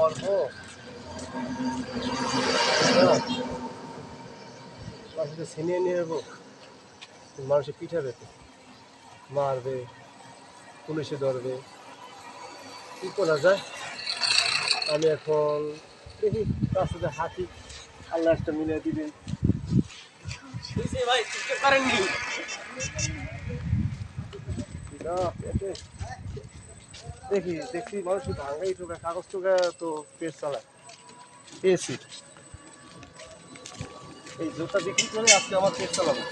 করবো ছিনিয়ে নিয়ে যাবো, মানুষের পিঠাবে, মারবে, পুলিশে ধরবে, কি করা যায়? আমি এখন দেখি তার সাথে হাঁটি, আল্লাহ একটা মিলিয়ে দিবেন। দেখি মানুষ ভাঙাই টোকা, কাগজ টোকা তো পেট চালায় পেয়েছি। এই জুতা বিক্রি করে আজকে আমার পেট চালাবো।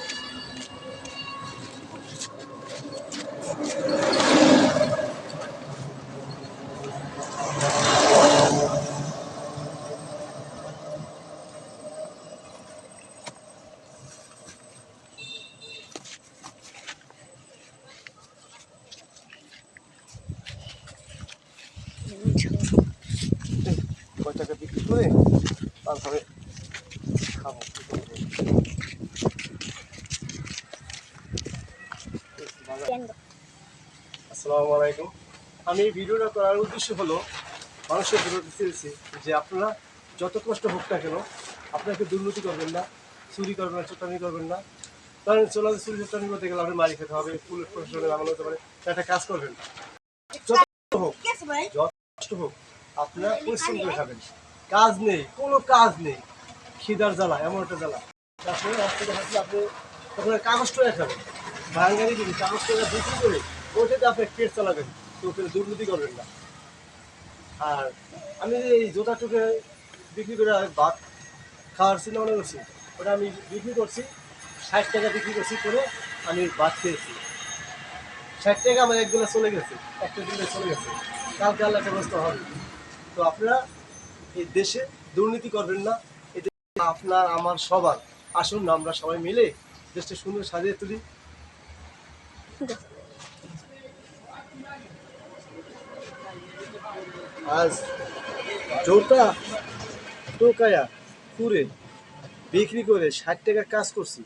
কয় টাকা বিক্রি করে তারপরে খাবো। আসসালামু আলাইকুম। আমি এই ভিডিওটা করার উদ্দেশ্য হলো মানুষের বলতে চেয়েছি যে আপনারা যত কষ্ট হোক না কেন আপনাকে দুর্নীতি করবেন না, চুরি করবেন না, চোটামি করবেন না। কারণ চলে চুরি চোটামি করতে গেলে আপনি মারি খেতে হবে, পুলিশ প্রশাসনে মামলা হতে পারে, একটা কাজ করবেন যত হোক, যত কষ্ট হোক আপনারা পরিশ্রম করে খাবেন। কাজ নেই, কোনো কাজ নেই, খিদার জ্বালা এমন একটা জ্বালা, তারপরে রাস্তাতে হাঁটলে আপনি তখন কাগজ করে খাবেন, বাঙালি দিন কাগজ করে বিক্রি করে ওটাতে আপনি পেট চালাবেন, তো ওখানে দুর্নীতি করবেন না। আর আমি এই জোতাটুকে বিক্রি করে ভাত খাওয়ার চিন্তা মনে করছি, ওটা আমি বিক্রি করছি 60 টাকা বিক্রি করছি করে আমি ভাত খেয়েছি। 60 টাকা আমার একদিনে চলে গেছে, একটা দিনে চলে গেছে, কালকে আল্লাহ একটা ব্যবস্থা হবে। তো আপনারা এই দেশে দুর্নীতি করবেন না, এটা আপনার আমার সবার। আসুন না আমরা সবাই মিলে দেশটা সুন্দর সাজিয়ে তুলি। আজ জোটা টোকায়া পুরে বিক্রি করে 60 টাকা কাজ করছি,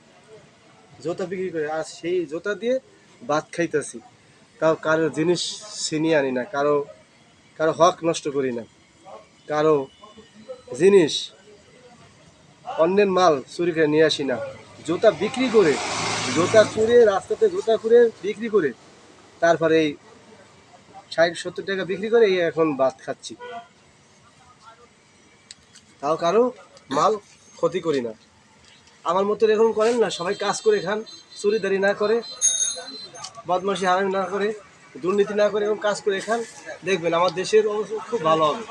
জোতা বিক্রি করে, আর সেই জোতা দিয়ে ভাত খাইতেছি। তাও কারো জিনিস ছিনিয়ে আনি না, কারো কারো হক নষ্ট করি না, কারো জিনিস অন্যের মাল চুরি করে নিয়ে আসি না। জুতা বিক্রি করে, জুতা করে রাস্তাতে জুতা করে বিক্রি করে তারপরে এই 60-70 টাকা বিক্রি করে এই এখন ভাত খাচ্ছি। তাও কারো মাল ক্ষতি করি না। আমার মতো এরকম করেন না, সবাই কাজ করে খান, চুরিদারি না করে, বদমাশি হারামি না করে, দুর্নীতি না করে, এরকম কাজ করে খান, দেখবেন আমার দেশের অবস্থা খুব ভালো হবে।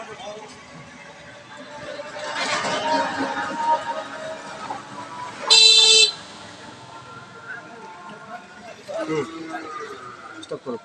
স্টপ করো।